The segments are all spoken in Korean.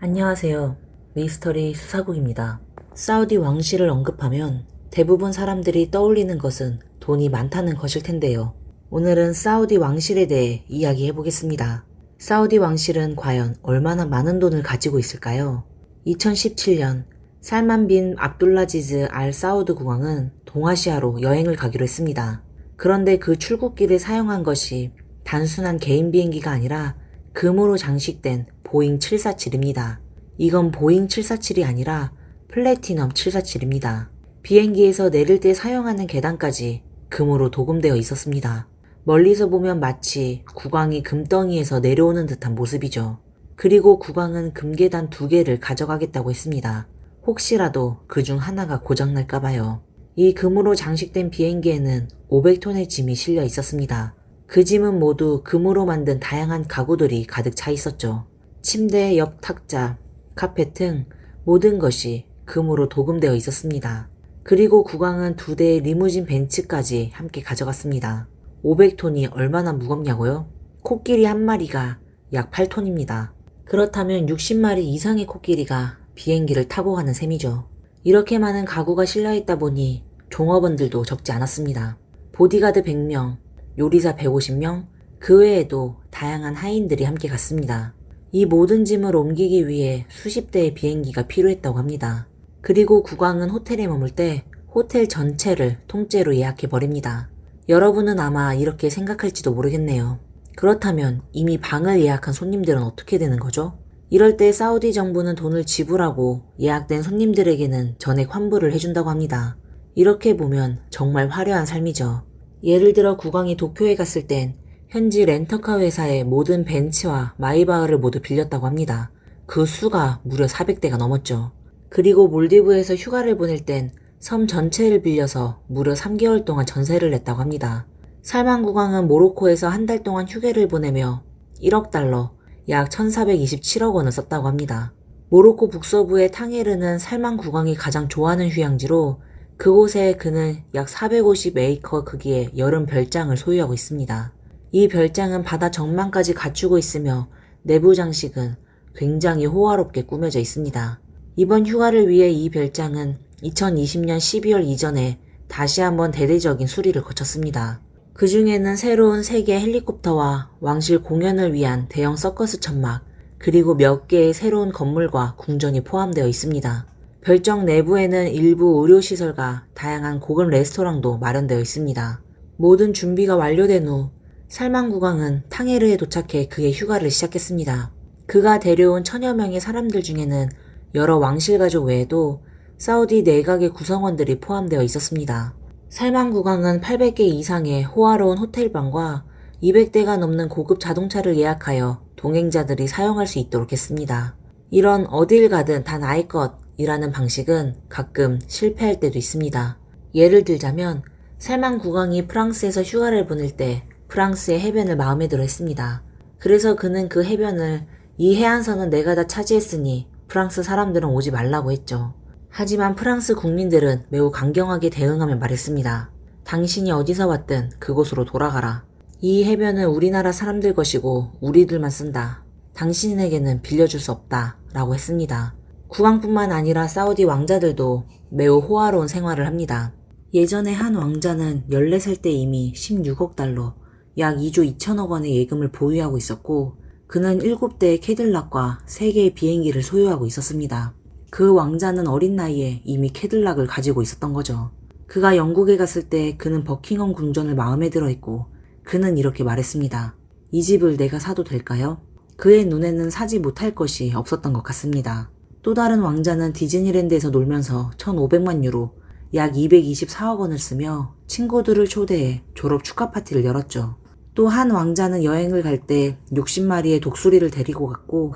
안녕하세요. 미스터리 수사국입니다. 사우디 왕실을 언급하면 대부분 사람들이 떠올리는 것은 돈이 많다는 것일 텐데요. 오늘은 사우디 왕실에 대해 이야기해 보겠습니다. 사우디 왕실은 과연 얼마나 많은 돈을 가지고 있을까요? 2017년 살만 빈 압둘라지즈 알 사우드 국왕은 동아시아로 여행을 가기로 했습니다. 그런데 그 출국길에 사용한 것이 단순한 개인 비행기가 아니라 금으로 장식된 보잉 747입니다. 이건 보잉 747이 아니라 플래티넘 747입니다. 비행기에서 내릴 때 사용하는 계단까지 금으로 도금되어 있었습니다. 멀리서 보면 마치 국왕이 금덩이에서 내려오는 듯한 모습이죠. 그리고 국왕은 금계단 2개를 가져가겠다고 했습니다. 혹시라도 그중 하나가 고장날까봐요. 이 금으로 장식된 비행기에는 500톤의 짐이 실려 있었습니다. 그 짐은 모두 금으로 만든 다양한 가구들이 가득 차 있었죠. 침대, 옆 탁자, 카펫 등 모든 것이 금으로 도금되어 있었습니다. 그리고 국왕은 2대의 리무진 벤츠까지 함께 가져갔습니다. 500톤이 얼마나 무겁냐고요? 코끼리 한 마리가 약 8톤입니다. 그렇다면 60마리 이상의 코끼리가 비행기를 타고 가는 셈이죠. 이렇게 많은 가구가 실려있다 보니 종업원들도 적지 않았습니다. 보디가드 100명, 요리사 150명, 그 외에도 다양한 하인들이 함께 갔습니다. 이 모든 짐을 옮기기 위해 수십 대의 비행기가 필요했다고 합니다. 그리고 국왕은 호텔에 머물 때 호텔 전체를 통째로 예약해버립니다. 여러분은 아마 이렇게 생각할지도 모르겠네요. 그렇다면 이미 방을 예약한 손님들은 어떻게 되는 거죠? 이럴 때 사우디 정부는 돈을 지불하고 예약된 손님들에게는 전액 환불을 해준다고 합니다. 이렇게 보면 정말 화려한 삶이죠. 예를 들어 국왕이 도쿄에 갔을 땐 현지 렌터카 회사의 모든 벤츠와 마이바흐를 모두 빌렸다고 합니다. 그 수가 무려 400대가 넘었죠. 그리고 몰디브에서 휴가를 보낼 땐 섬 전체를 빌려서 무려 3개월 동안 전세를 냈다고 합니다. 살만 국왕은 모로코에서 한 달 동안 휴게를 보내며 1억 달러, 약 1427억 원을 썼다고 합니다. 모로코 북서부의 탕헤르는 살만 국왕이 가장 좋아하는 휴양지로 그곳에 그는 약 450에이커 크기의 여름 별장을 소유하고 있습니다. 이 별장은 바다 전망까지 갖추고 있으며 내부 장식은 굉장히 호화롭게 꾸며져 있습니다. 이번 휴가를 위해 이 별장은 2020년 12월 이전에 다시 한번 대대적인 수리를 거쳤습니다. 그 중에는 새로운 3개 헬리콥터와 왕실 공연을 위한 대형 서커스 천막, 그리고 몇 개의 새로운 건물과 궁전이 포함되어 있습니다. 별장 내부에는 일부 의료시설과 다양한 고급 레스토랑도 마련되어 있습니다. 모든 준비가 완료된 후 살만 국왕은 탕헤르에 도착해 그의 휴가를 시작했습니다. 그가 데려온 천여 명의 사람들 중에는 여러 왕실 가족 외에도 사우디 내각의 구성원들이 포함되어 있었습니다. 살만 국왕은 800개 이상의 호화로운 호텔방과 200대가 넘는 고급 자동차를 예약하여 동행자들이 사용할 수 있도록 했습니다. 이런 어딜 가든 다 나의 것이라는 방식은 가끔 실패할 때도 있습니다. 예를 들자면 살만 국왕이 프랑스에서 휴가를 보낼 때 프랑스의 해변을 마음에 들어 했습니다. 그래서 그는 그 해변을 이 해안선은 내가 다 차지했으니 프랑스 사람들은 오지 말라고 했죠. 하지만 프랑스 국민들은 매우 강경하게 대응하며 말했습니다. 당신이 어디서 왔든 그곳으로 돌아가라. 이 해변은 우리나라 사람들 것이고 우리들만 쓴다. 당신에게는 빌려줄 수 없다. 라고 했습니다. 국왕뿐만 아니라 사우디 왕자들도 매우 호화로운 생활을 합니다. 예전에 한 왕자는 14살 때 이미 16억 달러, 약 2조 2천억 원의 예금을 보유하고 있었고 그는 7대의 캐딜락과 3개의 비행기를 소유하고 있었습니다. 그 왕자는 어린 나이에 이미 캐딜락을 가지고 있었던 거죠. 그가 영국에 갔을 때 그는 버킹엄 궁전을 마음에 들어 했고 그는 이렇게 말했습니다. 이 집을 내가 사도 될까요? 그의 눈에는 사지 못할 것이 없었던 것 같습니다. 또 다른 왕자는 디즈니랜드에서 놀면서 1,500만 유로, 약 224억 원을 쓰며 친구들을 초대해 졸업 축하 파티를 열었죠. 또 한 왕자는 여행을 갈 때 60마리의 독수리를 데리고 갔고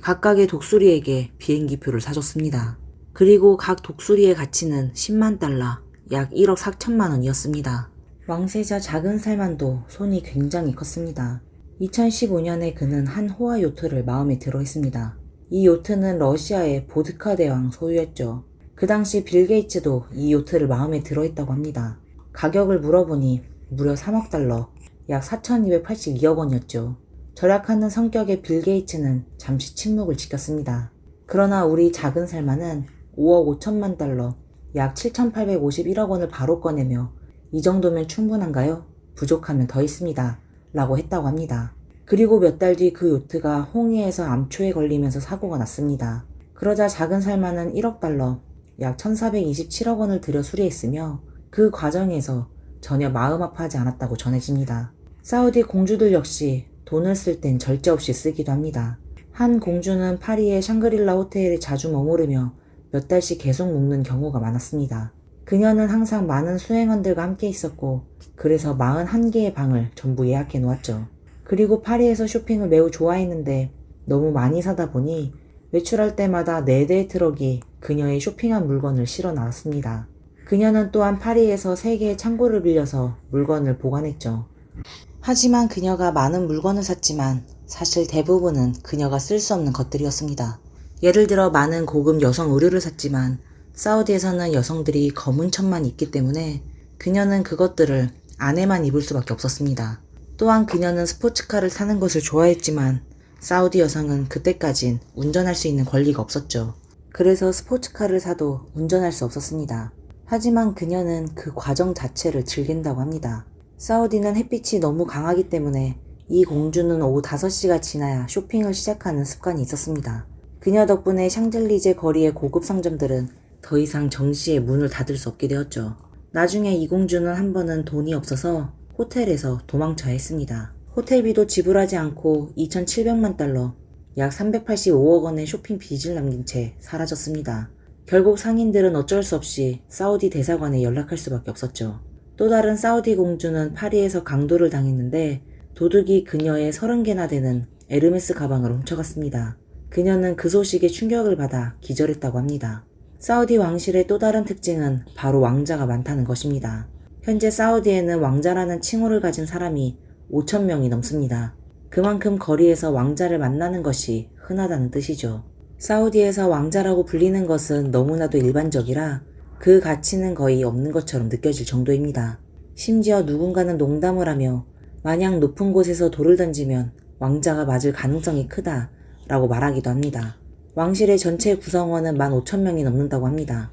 각각의 독수리에게 비행기표를 사줬습니다. 그리고 각 독수리의 가치는 10만 달러, 약 1억 4천만 원이었습니다. 왕세자 작은 살만도 손이 굉장히 컸습니다. 2015년에 그는 한 호화 요트를 마음에 들어 했습니다. 이 요트는 러시아의 보드카 대왕 소유였죠. 그 당시 빌 게이츠도 이 요트를 마음에 들어 했다고 합니다. 가격을 물어보니 무려 3억 달러, 약 4,282억 원이었죠. 절약하는 성격의 빌 게이츠는 잠시 침묵을 지켰습니다. 그러나 우리 작은 살만은 5억 5천만 달러, 약 7,851억 원을 바로 꺼내며 이 정도면 충분한가요? 부족하면 더 있습니다. 라고 했다고 합니다. 그리고 몇 달 뒤 그 요트가 홍해에서 암초에 걸리면서 사고가 났습니다. 그러자 작은 살만은 1억 달러, 약 1,427억 원을 들여 수리했으며 그 과정에서 전혀 마음 아파하지 않았다고 전해집니다. 사우디 공주들 역시 돈을 쓸 땐 절제 없이 쓰기도 합니다. 한 공주는 파리의 샹그릴라 호텔에 자주 머무르며 몇 달씩 계속 묵는 경우가 많았습니다. 그녀는 항상 많은 수행원들과 함께 있었고 그래서 41개의 방을 전부 예약해 놓았죠. 그리고 파리에서 쇼핑을 매우 좋아했는데 너무 많이 사다 보니 외출할 때마다 4대의 트럭이 그녀의 쇼핑한 물건을 실어 나왔습니다. 그녀는 또한 파리에서 3개의 창고를 빌려서 물건을 보관했죠. 하지만 그녀가 많은 물건을 샀지만 사실 대부분은 그녀가 쓸 수 없는 것들이었습니다. 예를 들어 많은 고급 여성 의류를 샀지만 사우디에서는 여성들이 검은 천만 입기 때문에 그녀는 그것들을 안에만 입을 수밖에 없었습니다. 또한 그녀는 스포츠카를 타는 것을 좋아했지만 사우디 여성은 그때까진 운전할 수 있는 권리가 없었죠. 그래서 스포츠카를 사도 운전할 수 없었습니다. 하지만 그녀는 그 과정 자체를 즐긴다고 합니다. 사우디는 햇빛이 너무 강하기 때문에 이 공주는 오후 5시가 지나야 쇼핑을 시작하는 습관이 있었습니다. 그녀 덕분에 샹젤리제 거리의 고급 상점들은 더 이상 정시에 문을 닫을 수 없게 되었죠. 나중에 이 공주는 한 번은 돈이 없어서 호텔에서 도망쳐야 했습니다. 호텔비도 지불하지 않고 2,700만 달러, 약 385억 원의 쇼핑 빚을 남긴 채 사라졌습니다. 결국 상인들은 어쩔 수 없이 사우디 대사관에 연락할 수밖에 없었죠. 또 다른 사우디 공주는 파리에서 강도를 당했는데 도둑이 그녀의 30개나 되는 에르메스 가방을 훔쳐갔습니다. 그녀는 그 소식에 충격을 받아 기절했다고 합니다. 사우디 왕실의 또 다른 특징은 바로 왕자가 많다는 것입니다. 현재 사우디에는 왕자라는 칭호를 가진 사람이 5,000명이 넘습니다. 그만큼 거리에서 왕자를 만나는 것이 흔하다는 뜻이죠. 사우디에서 왕자라고 불리는 것은 너무나도 일반적이라 그 가치는 거의 없는 것처럼 느껴질 정도입니다. 심지어 누군가는 농담을 하며 마냥 높은 곳에서 돌을 던지면 왕자가 맞을 가능성이 크다 라고 말하기도 합니다. 왕실의 전체 구성원은 15,000명이 넘는다고 합니다.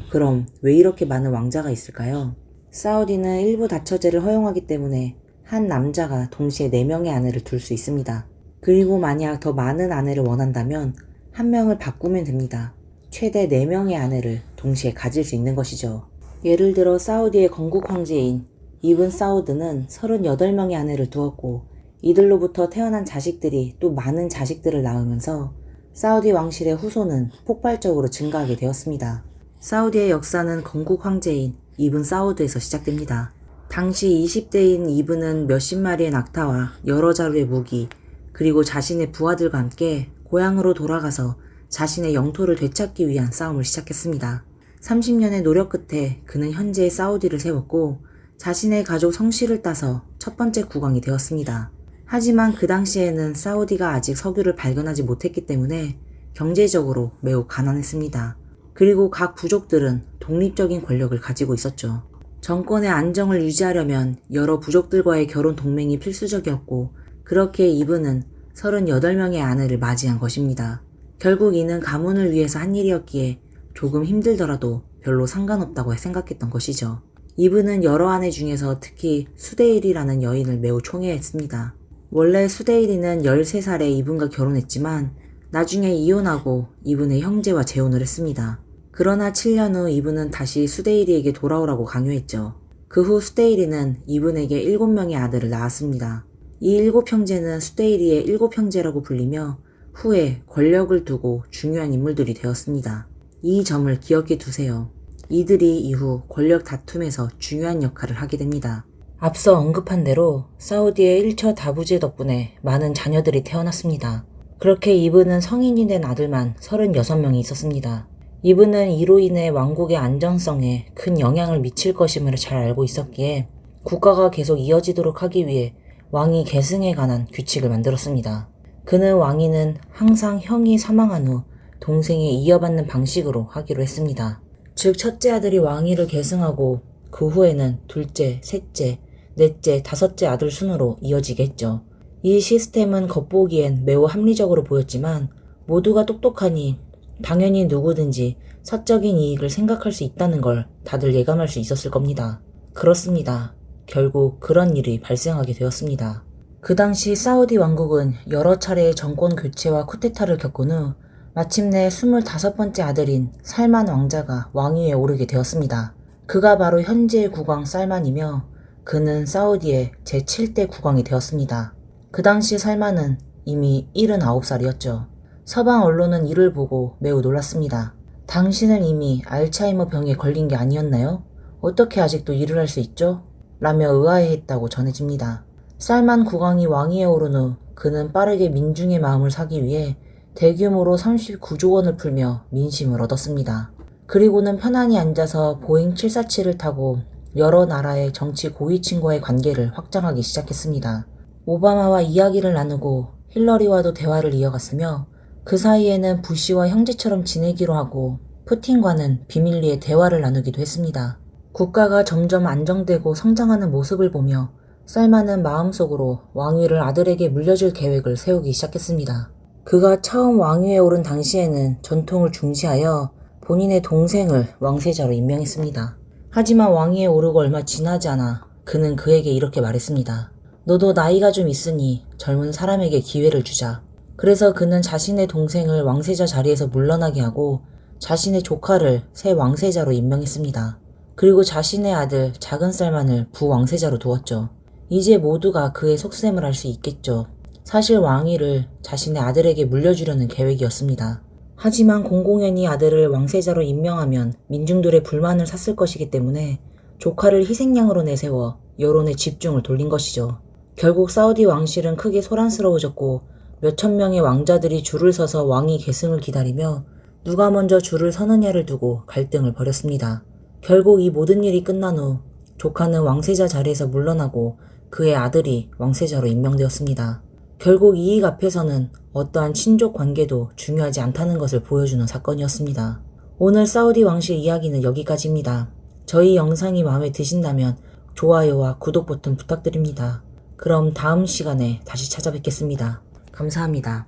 그럼 왜 이렇게 많은 왕자가 있을까요? 사우디는 일부 다처제를 허용하기 때문에 한 남자가 동시에 4명의 아내를 둘 수 있습니다. 그리고 만약 더 많은 아내를 원한다면 한 명을 바꾸면 됩니다. 최대 4명의 아내를 동시에 가질 수 있는 것이죠. 예를 들어 사우디의 건국 황제인 이븐 사우드는 38명의 아내를 두었고 이들로부터 태어난 자식들이 또 많은 자식들을 낳으면서 사우디 왕실의 후손은 폭발적으로 증가하게 되었습니다. 사우디의 역사는 건국 황제인 이븐 사우드에서 시작됩니다. 당시 20대인 이븐은 몇십 마리의 낙타와 여러 자루의 무기, 그리고 자신의 부하들과 함께 고향으로 돌아가서 자신의 영토를 되찾기 위한 싸움을 시작했습니다. 30년의 노력 끝에 그는 현재의 사우디를 세웠고 자신의 가족 성씨를 따서 첫 번째 국왕이 되었습니다. 하지만 그 당시에는 사우디가 아직 석유를 발견하지 못했기 때문에 경제적으로 매우 가난했습니다. 그리고 각 부족들은 독립적인 권력을 가지고 있었죠. 정권의 안정을 유지하려면 여러 부족들과의 결혼 동맹이 필수적이었고 그렇게 이브는 38명의 아내를 맞이한 것입니다. 결국 이는 가문을 위해서 한 일이었기에 조금 힘들더라도 별로 상관없다고 생각했던 것이죠. 이브는 여러 아내 중에서 특히 수데일이라는 여인을 매우 총애했습니다. 원래 수데일이는 13살에 이분과 결혼했지만 나중에 이혼하고 이분의 형제와 재혼을 했습니다. 그러나 7년 후 이분은 다시 수데일이에게 돌아오라고 강요했죠. 그 후 수데일이는 이분에게 7명의 아들을 낳았습니다. 이 7형제는 수데일이의 7형제라고 불리며 후에 권력을 두고 중요한 인물들이 되었습니다. 이 점을 기억해 두세요. 이들이 이후 권력 다툼에서 중요한 역할을 하게 됩니다. 앞서 언급한 대로 사우디의 1처 다부제 덕분에 많은 자녀들이 태어났습니다. 그렇게 이브는 성인이 된 아들만 36명이 있었습니다. 이브는 이로 인해 왕국의 안정성에 큰 영향을 미칠 것임을 잘 알고 있었기에 국가가 계속 이어지도록 하기 위해 왕위 계승에 관한 규칙을 만들었습니다. 그는 왕위는 항상 형이 사망한 후 동생이 이어받는 방식으로 하기로 했습니다. 즉 첫째 아들이 왕위를 계승하고 그 후에는 둘째, 셋째, 넷째, 다섯째 아들 순으로 이어지겠죠. 이 시스템은 겉보기엔 매우 합리적으로 보였지만 모두가 똑똑하니 당연히 누구든지 사적인 이익을 생각할 수 있다는 걸 다들 예감할 수 있었을 겁니다. 그렇습니다. 결국 그런 일이 발생하게 되었습니다. 그 당시 사우디 왕국은 여러 차례의 정권 교체와 쿠데타를 겪은 후 마침내 25번째 아들인 살만 왕자가 왕위에 오르게 되었습니다. 그가 바로 현재의 국왕 살만이며 그는 사우디의 제7대 국왕이 되었습니다. 그 당시 살만은 이미 79살이었죠. 서방 언론은 이를 보고 매우 놀랐습니다. 당신은 이미 알츠하이머 병에 걸린 게 아니었나요? 어떻게 아직도 일을 할 수 있죠? 라며 의아해했다고 전해집니다. 살만 국왕이 왕위에 오른 후 그는 빠르게 민중의 마음을 사기 위해 대규모로 39조 원을 풀며 민심을 얻었습니다. 그리고는 편안히 앉아서 보잉 747을 타고 여러 나라의 정치 고위층과의 관계를 확장하기 시작했습니다. 오바마와 이야기를 나누고 힐러리와도 대화를 이어갔으며 그 사이에는 부시와 형제처럼 지내기로 하고 푸틴과는 비밀리에 대화를 나누기도 했습니다. 국가가 점점 안정되고 성장하는 모습을 보며 살만은 마음속으로 왕위를 아들에게 물려줄 계획을 세우기 시작했습니다. 그가 처음 왕위에 오른 당시에는 전통을 중시하여 본인의 동생을 왕세자로 임명했습니다. 하지만 왕위에 오르고 얼마 지나지 않아 그는 그에게 이렇게 말했습니다. 너도 나이가 좀 있으니 젊은 사람에게 기회를 주자. 그래서 그는 자신의 동생을 왕세자 자리에서 물러나게 하고 자신의 조카를 새 왕세자로 임명했습니다. 그리고 자신의 아들 작은 살만을 부왕세자로 두었죠. 이제 모두가 그의 속셈을 알 수 있겠죠. 사실 왕위를 자신의 아들에게 물려주려는 계획이었습니다. 하지만 공공연히 아들을 왕세자로 임명하면 민중들의 불만을 샀을 것이기 때문에 조카를 희생양으로 내세워 여론의 집중을 돌린 것이죠. 결국 사우디 왕실은 크게 소란스러워졌고 몇천 명의 왕자들이 줄을 서서 왕위 계승을 기다리며 누가 먼저 줄을 서느냐를 두고 갈등을 벌였습니다. 결국 이 모든 일이 끝난 후 조카는 왕세자 자리에서 물러나고 그의 아들이 왕세자로 임명되었습니다. 결국 이익 앞에서는 어떠한 친족 관계도 중요하지 않다는 것을 보여주는 사건이었습니다. 오늘 사우디 왕실 이야기는 여기까지입니다. 저희 영상이 마음에 드신다면 좋아요와 구독 버튼 부탁드립니다. 그럼 다음 시간에 다시 찾아뵙겠습니다. 감사합니다.